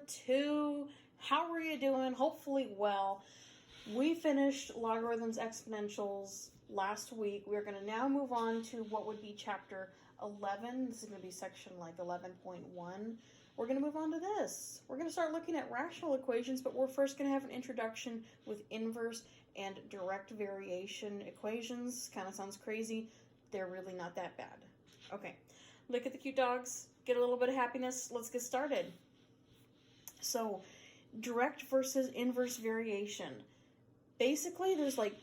2. How are you doing? Hopefully well. We finished logarithms, exponentials last week. We're going to now move on to what would be chapter 11. This is going to be section like 11.1. We're going to move on to this. We're going to start looking at rational equations, but we're first going to have an introduction with inverse and direct variation equations. Kind of sounds crazy. They're really not that bad. Okay, look at the cute dogs. Get a little bit of happiness. Let's get started. So, direct versus inverse variation. Basically, there's like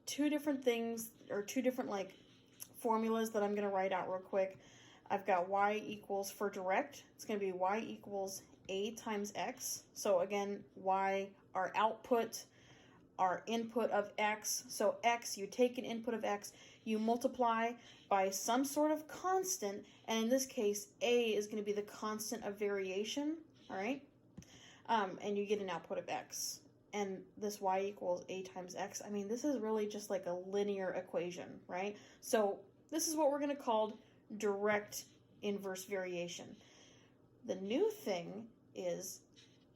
two different things, or two different like formulas that I'm going to write out real quick. I've got y equals, for direct, it's going to be y equals a times x. So again, y, our output, our input of x. So x, you take an input of x, you multiply by some sort of constant, and in this case, a is going to be the constant of variation, all right? And you get an output of x. And this y equals a times x. I mean, this is really just like a linear equation, right? So this is what we're going to call direct inverse variation. The new thing is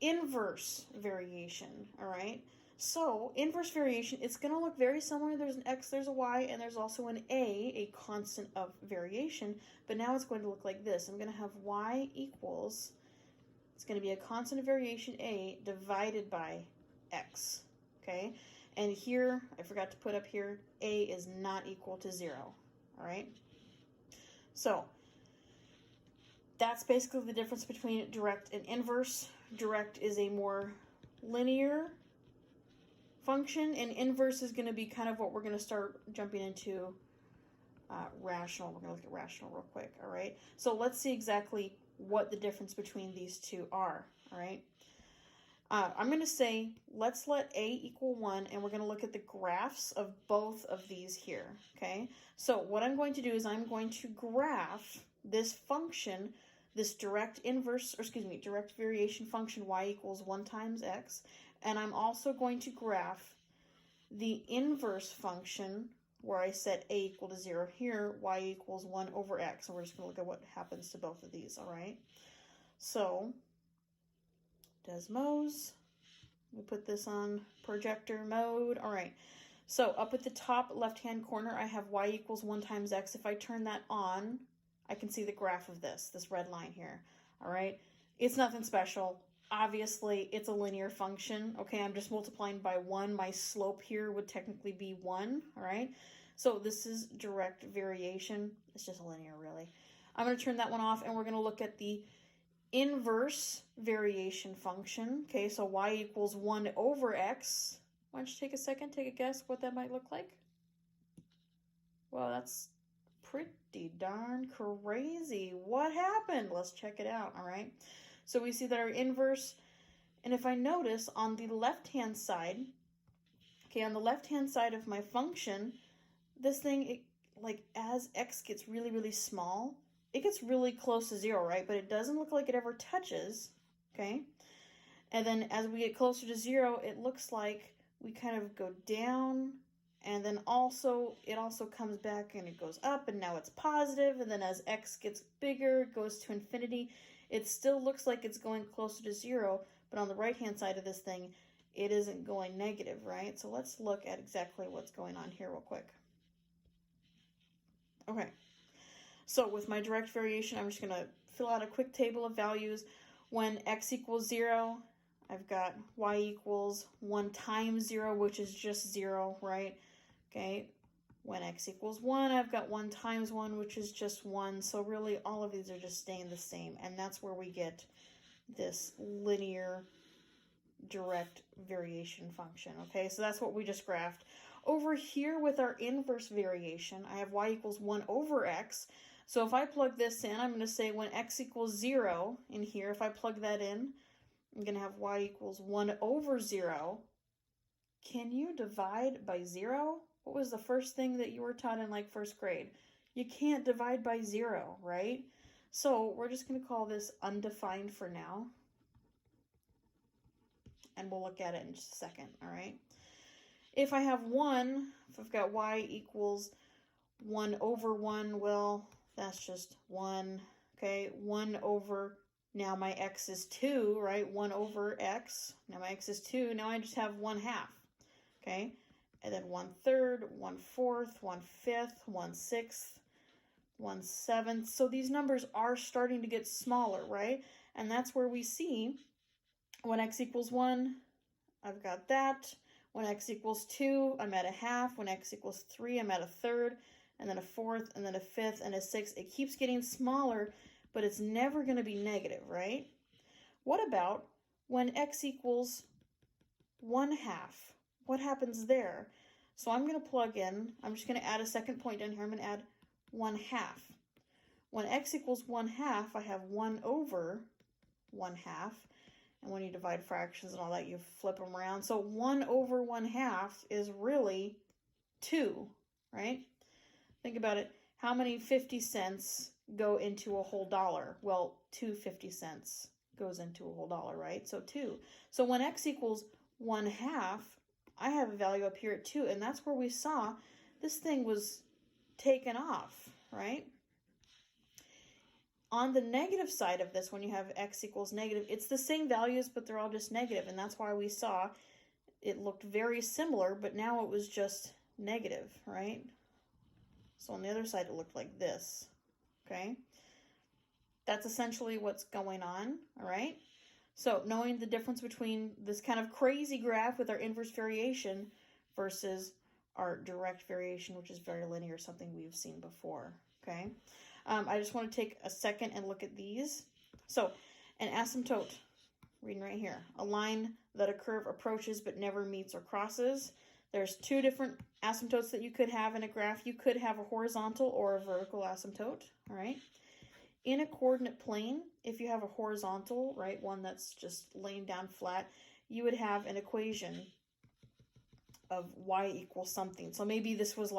inverse variation, all right? So inverse variation, it's going to look very similar. There's an x, there's a y, and there's also an a constant of variation. But now it's going to look like this. I'm going to have y equals, it's going to be a constant of variation a divided by x, okay? And here, I forgot to put up here, a is not equal to 0, all right? So that's basically the difference between direct and inverse. Direct is a more linear function, and inverse is going to be kind of what we're going to start jumping into rational. We're going to look at rational real quick, all right? So let's see exactly what the difference between these two are, all right? I'm going to say, let's let a equal 1, and we're going to look at the graphs of both of these here, okay? So what I'm going to do is I'm going to graph this function, this direct variation function, y equals 1 times x, and I'm also going to graph the inverse function where I set a equal to 0 here, y equals 1 over x, and we're just going to look at what happens to both of these, all right? So Desmos, we put this on projector mode. All right, so up at the top left-hand corner, I have y equals 1 times x. If I turn that on, I can see the graph of this red line here. All right, it's nothing special. Obviously, it's a linear function. Okay, I'm just multiplying by 1. My slope here would technically be 1. All right, so this is direct variation. It's just a linear, really. I'm going to turn that one off, and we're going to look at the inverse variation function. Okay, so y equals 1 over x. Why don't you take a second, take a guess what that might look like? Well, that's pretty darn crazy. What happened? Let's check it out, all right? So we see that our inverse, and if I notice on the left-hand side, okay, on the left-hand side of my function, this thing, like as x gets really, really small, it gets really close to 0, right? But it doesn't look like it ever touches, okay? And then as we get closer to 0, it looks like we kind of go down, and then also, it also comes back and it goes up, and now it's positive, and then as x gets bigger, it goes to infinity. It still looks like it's going closer to 0, but on the right-hand side of this thing, it isn't going negative, right? So let's look at exactly what's going on here real quick. Okay. So with my direct variation, I'm just going to fill out a quick table of values. When x equals 0, I've got y equals 1 times 0, which is just 0, right? Okay. When x equals 1, I've got 1 times 1, which is just 1. So really, all of these are just staying the same. And that's where we get this linear direct variation function, okay? So that's what we just graphed. Over here with our inverse variation, I have y equals 1 over x. So if I plug this in, I'm going to say when x equals 0 in here, if I plug that in, I'm going to have y equals 1 over 0. Can you divide by 0? What was the first thing that you were taught in like first grade? You can't divide by 0, right? So we're just going to call this undefined for now. And we'll look at it in just a second, all right? If I have 1, if I've got y equals 1 over 1, well, that's just 1, okay? 1 over Now my x is 2, right? 1 over x. Now my x is 2. Now I just have 1/2, okay? And then 1/3, 1/4, 1/5, 1/6, 1/7. So these numbers are starting to get smaller, right? And that's where we see when x equals 1, I've got that. When x equals 2, I'm at 1/2. When x equals 3, I'm at 1/3, and then 1/4, and then 1/5, and 1/6. It keeps getting smaller, but it's never going to be negative, right? What about when x equals 1/2? What happens there? So I'm going to plug in. I'm just going to add a second point in here. I'm going to add 1/2. When x equals 1/2, I have 1 over 1/2. And when you divide fractions and all that, you flip them around. So 1 over 1/2 is really 2, right? Think about it. How many 50 cents go into a whole dollar? Well, 2 50 cents goes into a whole dollar, right? So 2. So when x equals 1/2, I have a value up here at 2. And that's where we saw this thing was taken off, right? On the negative side of this, when you have x equals negative, it's the same values, but they're all just negative. And that's why we saw it looked very similar, but now it was just negative, right? So on the other side, it looked like this, okay? That's essentially what's going on, all right? So knowing the difference between this kind of crazy graph with our inverse variation versus our direct variation, which is very linear, something we've seen before, okay? I just want to take a second and look at these. So an asymptote, reading right here, a line that a curve approaches but never meets or crosses. There's two different asymptotes that you could have in a graph. You could have a horizontal or a vertical asymptote, all right? In a coordinate plane, if you have a horizontal, right, one that's just laying down flat, you would have an equation of y equals something. So maybe this was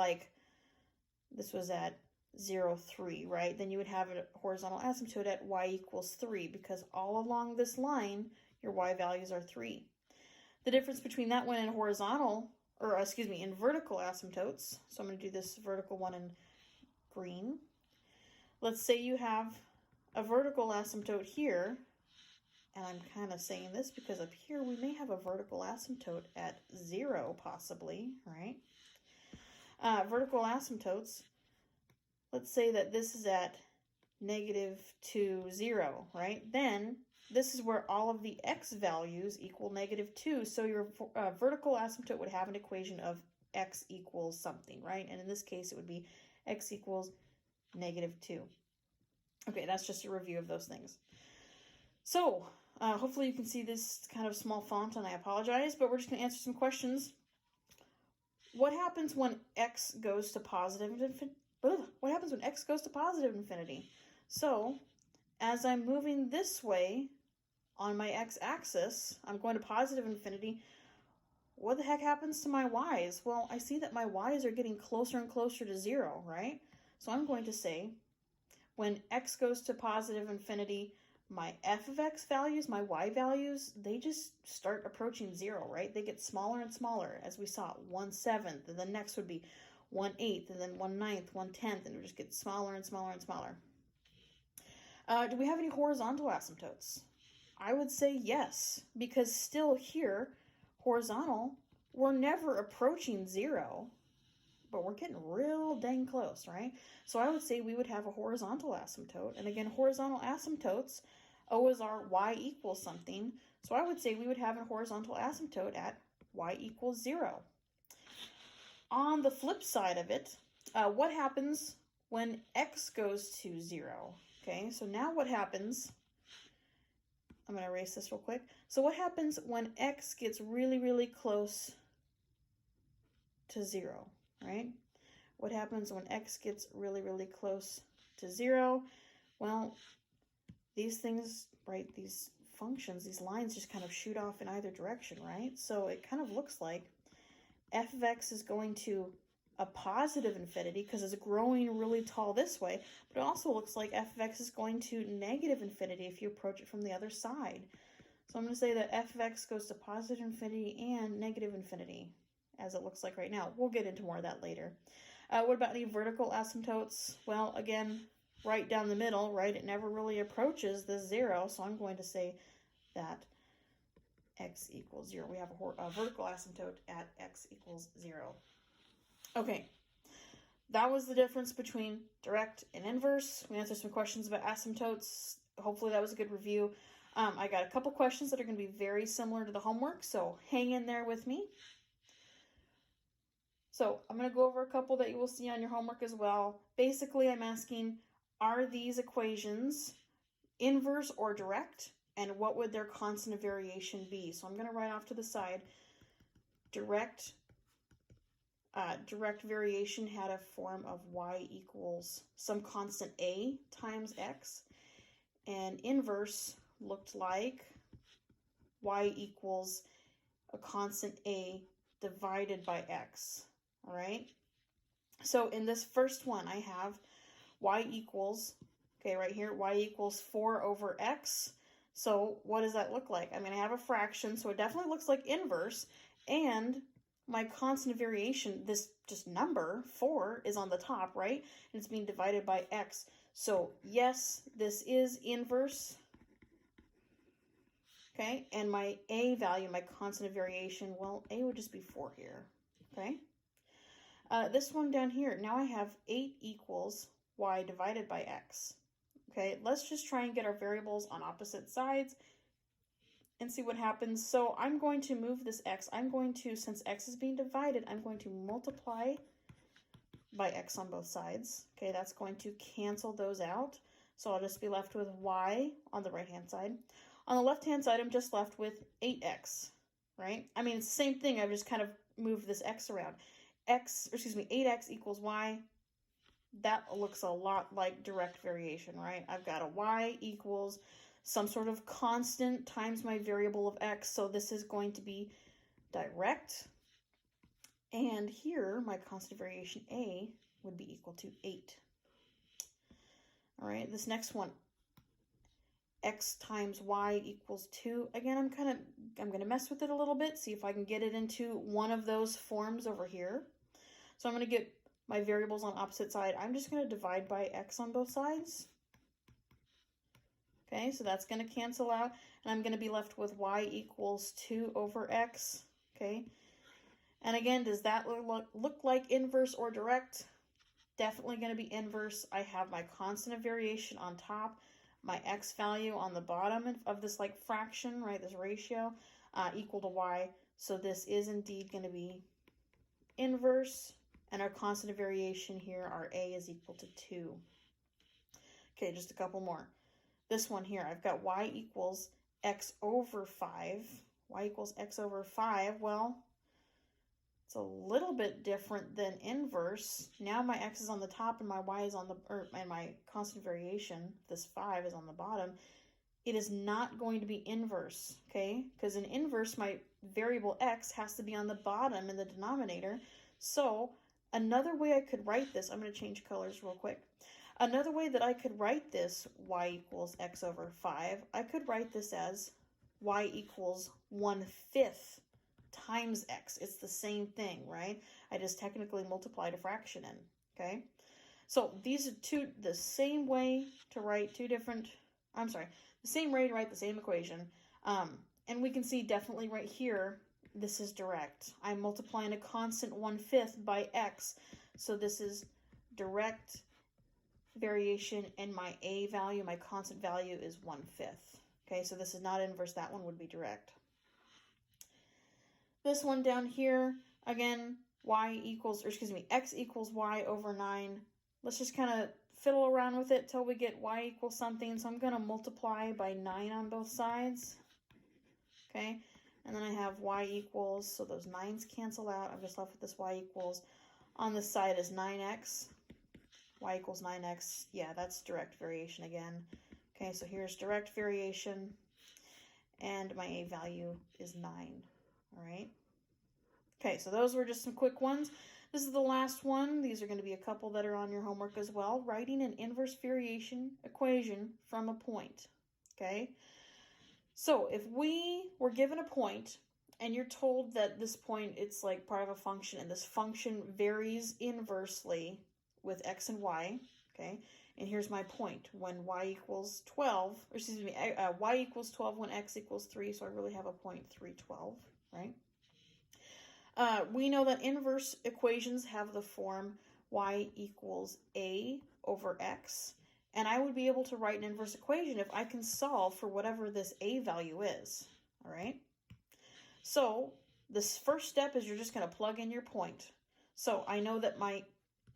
at 0, 3, right? Then you would have a horizontal asymptote at y equals 3 because all along this line, your y values are 3. The difference between that one and horizontal, or excuse me, in vertical asymptotes, so I'm going to do this vertical one in green. Let's say you have a vertical asymptote here, and I'm kind of saying this because up here we may have a vertical asymptote at 0 possibly, right? Vertical asymptotes, let's say that this is at -2, 0, right? Then this is where all of the x values equal -2. So your vertical asymptote would have an equation of x equals something, right? And in this case, it would be x equals -2. Okay, that's just a review of those things. So hopefully you can see this kind of small font, and I apologize, but we're just going to answer some questions. What happens when x goes to positive infinity? What happens when x goes to positive infinity? So as I'm moving this way on my x-axis, I'm going to positive infinity. What the heck happens to my y's? Well, I see that my y's are getting closer and closer to 0, right? So I'm going to say when x goes to positive infinity, my f of x values, my y values, they just start approaching 0, right? They get smaller and smaller, as we saw, 1/7, and the next would be 1/8, and then 1/9, 1/10, and it would just get smaller and smaller and smaller. Do we have any horizontal asymptotes? I would say yes, because still here, horizontal, we're never approaching 0, but we're getting real dang close, right? So I would say we would have a horizontal asymptote. And again, horizontal asymptotes always are y equals something. So I would say we would have a horizontal asymptote at y equals 0. On the flip side of it, what happens when x goes to 0? Okay, so now what happens, I'm going to erase this real quick. So what happens when x gets really, really close to 0, right? What happens when x gets really, really close to 0? Well, these things, right, these functions, these lines just kind of shoot off in either direction, right? So it kind of looks like f of x is going to a positive infinity because it's growing really tall this way, but it also looks like f of x is going to negative infinity if you approach it from the other side. So I'm going to say that f of x goes to positive infinity and negative infinity, as it looks like right now. We'll get into more of that later. What about any vertical asymptotes? Well, again, right down the middle, right? It never really approaches the 0, so I'm going to say that x equals 0. We have a vertical asymptote at x equals 0. Okay, that was the difference between direct and inverse. We answered some questions about asymptotes. Hopefully that was a good review. I got a couple questions that are going to be very similar to the homework, so hang in there with me. So I'm going to go over a couple that you will see on your homework as well. Basically, I'm asking, are these equations inverse or direct? And what would their constant of variation be? So I'm going to write off to the side, direct variation had a form of y equals some constant a times x, and inverse looked like y equals a constant a divided by x. All right, so in this first one I have y equals, okay, right here, y equals 4 over x. So what does that look like? I mean, I have a fraction, so it definitely looks like inverse, and my constant of variation, this just number 4 is on the top, right? And it's being divided by x. So yes, this is inverse. Okay, and my a value, my constant of variation, well, a would just be 4 here. Okay, this one down here, now I have 8 equals y divided by x. Okay, let's just try and get our variables on opposite sides and see what happens. So I'm going to move this x. I'm going to, since x is being divided, I'm going to multiply by x on both sides. Okay, that's going to cancel those out. So I'll just be left with y on the right-hand side. On the left-hand side, I'm just left with 8x, right? I mean, it's the same thing. I've just kind of moved this x around. 8x equals y. That looks a lot like direct variation, right? I've got a y equals some sort of constant times my variable of x, so this is going to be direct. And here, my constant variation a would be equal to 8. All right, this next one, x times y equals 2. Again, I'm going to mess with it a little bit, see if I can get it into one of those forms over here. So I'm going to get my variables on opposite side. I'm just going to divide by x on both sides. Okay, so that's going to cancel out, and I'm going to be left with y equals 2 over x. Okay, and again, does that look like inverse or direct? Definitely going to be inverse. I have my constant of variation on top, my x value on the bottom of this like fraction, right, this ratio, equal to y. So this is indeed going to be inverse, and our constant of variation here, our a, is equal to 2. Okay, just a couple more. This one here, I've got y equals x over 5. Y equals x over 5. Well, it's a little bit different than inverse. Now my x is on the top and my y is on the, and my constant variation, this 5, is on the bottom. It is not going to be inverse, okay? Because in inverse, my variable x has to be on the bottom in the denominator. So another way I could write this, I'm going to change colors real quick. Another way that I could write this y equals x over 5, I could write this as y equals 1/5 times x. It's the same thing, right? I just technically multiplied a fraction in, okay? So these are the same way to write the same way to write the same equation. And we can see definitely right here, this is direct. I'm multiplying a constant 1/5 by x. So this is direct variation, and my a value, my constant value, is 1/5. Okay, so this is not inverse. That one would be direct. This one down here, again, x equals y over 9. Let's just kind of fiddle around with it till we get y equals something. So I'm going to multiply by 9 on both sides. Okay, and then I have y equals, so those 9's cancel out. I'm just left with this y equals. On this side is 9x. Y equals 9x. Yeah, that's direct variation again. Okay, so here's direct variation, and my a value is 9. All right. Okay, so those were just some quick ones. This is the last one. These are going to be a couple that are on your homework as well. Writing an inverse variation equation from a point. Okay. So if we were given a point and you're told that this point, it's like part of a function, and this function varies inversely with x and y, okay, And here's my point. When y equals 12, or excuse me, y equals 12 when x equals 3, so I really have a point 312, right? We know that inverse equations have the form y equals a over x. And I would be able to write an inverse equation if I can solve for whatever this a value is, all right? So this first step is you're just going to plug in your point. So I know that my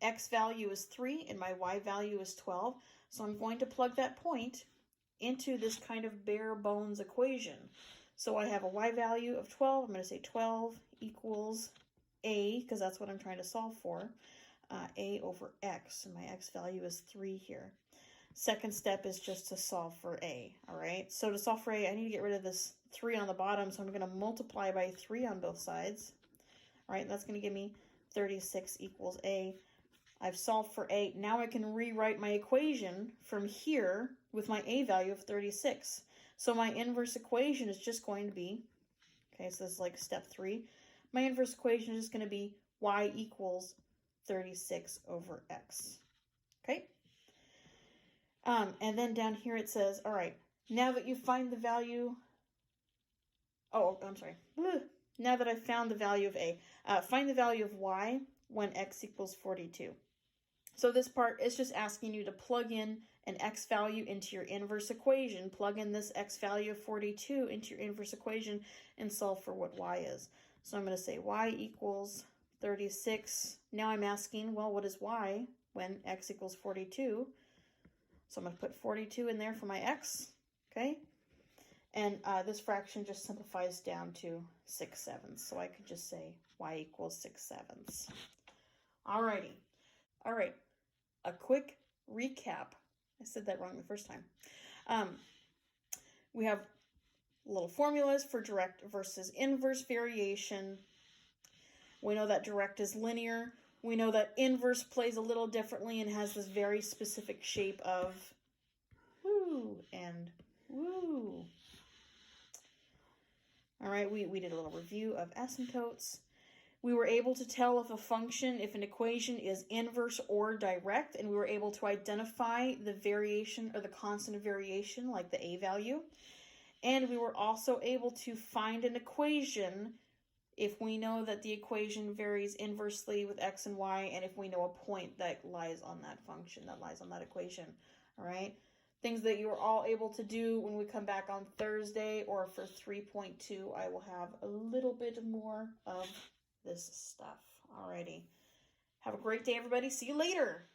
x value is 3 and my y value is 12. So I'm going to plug that point into this kind of bare bones equation. So I have a y value of 12. I'm going to say 12 equals a, because that's what I'm trying to solve for, a over x. And my x value is 3 here. Second step is just to solve for a, all right? So to solve for a, I need to get rid of this 3 on the bottom, so I'm going to multiply by 3 on both sides. All right, that's going to give me 36 equals a. I've solved for a. Now I can rewrite my equation from here with my a value of 36. So my inverse equation is just going to be, okay, so this is like step 3. My inverse equation is just going to be y equals 36 over x, okay? And then down here it says, all right, now that you find the value, now that I've found the value of a, find the value of y when x equals 42. So this part is just asking you to plug in an x value into your inverse equation, plug in this x value of 42 into your inverse equation, and solve for what y is. So I'm going to say y equals 36. Now I'm asking, well, what is y when x equals 42? So I'm going to put 42 in there for my x, okay? And this fraction just simplifies down to 6/7. So I could just say y equals 6/7. Alrighty. All right. A quick recap. I said that wrong the first time. We have little formulas for direct versus inverse variation. We know that direct is linear. We know that inverse plays a little differently and has this very specific shape of woo and woo. All right, we did a little review of asymptotes. We were able to tell if an equation is inverse or direct, and we were able to identify the variation or the constant of variation, like the a value. And we were also able to find an equation if we know that the equation varies inversely with x and y, and if we know a point that lies on that function, that lies on that equation, all right? Things that you are all able to do when we come back on Thursday, or for 3.2, I will have a little bit more of this stuff. Alrighty. Have a great day, everybody. See you later.